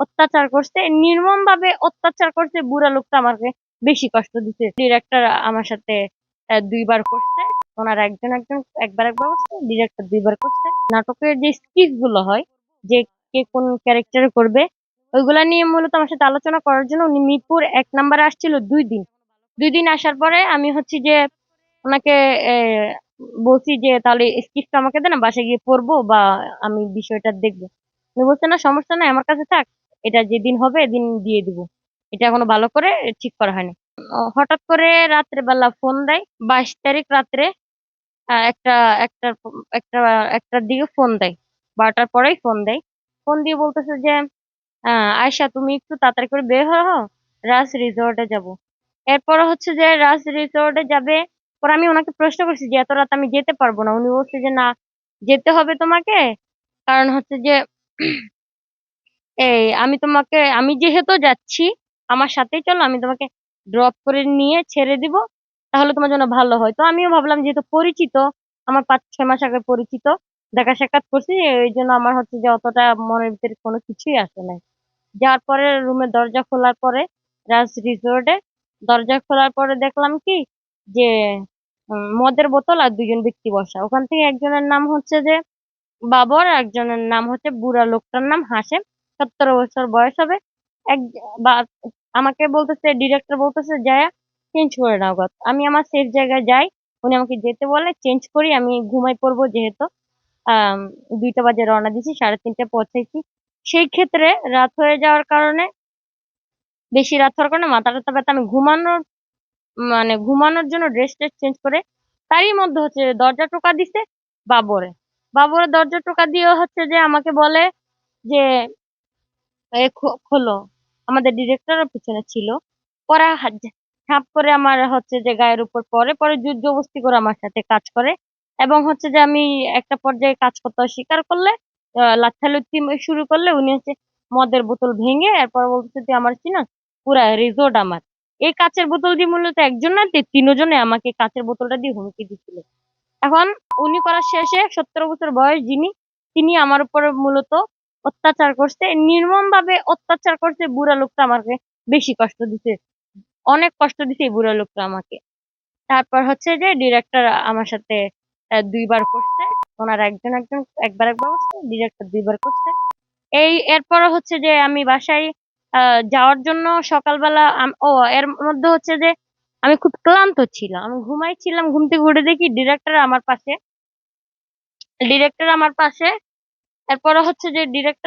অত্যাচার করছে, নির্মম ভাবে অত্যাচার করছে। বুড়া লোকটা আমাকে বেশি কষ্ট দিছে। ডিরেক্টর আমার সাথে ২ বার করছে। ওনারা একবার করছে, ডিরেক্টর ২ বার করছে। নাটকের যে স্কিচ গুলো হয়, যে কে কোন ক্যারেক্টার করবে, ওইগুলা নিয়ে মূলত আমার সাথে আলোচনা করার জন্য উনি মিরপুর ১ নম্বরে আসছিল ২ দিন। ২ দিন আসার পরে আমি হচ্ছে যে ওনাকে বলছি যে তাহলে স্ক্রিপ্টটা আমাকে দেন, আমি বাসায় গিয়ে পড়বো বা আমি বিষয়টা দেখবো। উনি বলছে না, সমস্যা নাই, আমার কাছে থাক, এটা যেদিন হবে এদিন দিয়ে দিব। এটা এখনো ভালো করে ঠিক করা হয়নি। হঠাৎ করে রাত্রে বেলা ফোন দেয়, ২২ তারিখ রাত্রে একটা একটা একটা একটার দিকে ফোন দেয়, ১২টার পরেই ফোন দেয়। ফোন দিয়ে বলতেছে যে আয়শা, তুমি একটু তাড়াতাড়ি করে বের হও, রাজ রিসোর্টে যাব। এরপরে হচ্ছে যে রাজ রিসোর্টে যাবে। পরে আমি ওনাকে প্রশ্ন করছি যে এত রাত আমি যেতে পারবো না। উনি বলছে যে না, যেতে হবে তোমাকে। কারণ হচ্ছে যে আমি যেহেতু যাচ্ছি, আমার সাথেই চলো, আমি তোমাকে ড্রপ করে নিয়ে ছেড়ে দিব, তাহলে তোমার জন্য ভালো হয়। তো আমিও ভাবলাম যেহেতু পরিচিত, আমার ৫-৬ মাস আগে পরিচিত, দেখা সাক্ষাৎ করছি, এই জন্য আমার হচ্ছে যে অতটা মনের ভিতরে কোনো কিছুই আসে নাই। যাওয়ার পরে রুমের দরজা খোলার পরে, রাজ রিসোর্টে দরজা খোলার পরে দেখলাম কি যে মদের বোতল আর ২ জন ব্যক্তি বসা। ওখান থেকে একজনের নাম হচ্ছে যে বাবর, আর একজনের নাম হচ্ছে, বুড়া লোকটার নাম হাসেম, ১৭ বছর বয়স হবে। এক বা আমাকে বলতেছে, ডিরেক্টর বলতেছে যায়া চেঞ্জ করে নাও গা। আমি আমার সেফ জায়গায় যাই, উনি আমাকে যেতে বলে, চেঞ্জ করি, আমি ঘুমাই পড়বো যেহেতু। আহ ২টা বাজে রওনা দিছি, ৩:৩০টায় পৌঁছাইছি। সেই ক্ষেত্রে রাত হয়ে যাওয়ার কারণে, বেশি রাত হওয়ার কারণে মাথা টাথা ব্যথা, আমি ঘুমানোর জন্য ড্রেস ট্রেস চেঞ্জ করে, তারই মধ্যে হচ্ছে দরজা টোকা দিছে বাবরে। বাবরের দরজা টোকা দিয়ে হচ্ছে যে আমাকে বলে যে খোলো। আমাদের ডিরেক্টরের পিছনে ছিল। পরে ঝাঁপ করে আমার হচ্ছে যে গায়ের উপর পরে পরে জোর জবরদস্তি করে আমার সাথে কাজ করে। এবং হচ্ছে যে আমি একটা পর্যায়ে কাজ করতে অস্বীকার করলে, লাথালুতি শুরু করলে, উনি হচ্ছে মদের বোতল ভেঙে এরপর বলতেছে তুই আমার চিনস, পুরা রিসোর্ট আমার। এই কাঁচের বোতল দিয়ে মূলত একজন না, ৩জনে আমাকে কাঁচের বোতলটা দিয়ে হুমকি দিছিল। এখন উনি করার শেষে, ১৭ বছর বয়স যিনি, তিনি আমার উপরে মূলত অত্যাচার করছে, নির্মম ভাবে অত্যাচার করছে। বুড়া লোকটা আমাকে বেশি কষ্ট দিছে, অনেক কষ্ট দিছে এই বুড়া লোকটা আমাকে। তারপর হচ্ছে যে ডিরেক্টর আমার সাথে ২ বার করছে। ওনারা একবার করছে, ডিরেক্টর ২ বার করছে। এরপর হচ্ছে যে আমি বাসায় যাওয়ার জন্য সকালবেলা এর মধ্যে হচ্ছে যে আমি খুব ক্লান্ত ছিলাম, আমি ঘুমাইছিলাম, ঘুম থেকে উঠে দেখি ডিরেক্টর আমার পাশে। এরপরে হচ্ছে যে ডিরেক্টর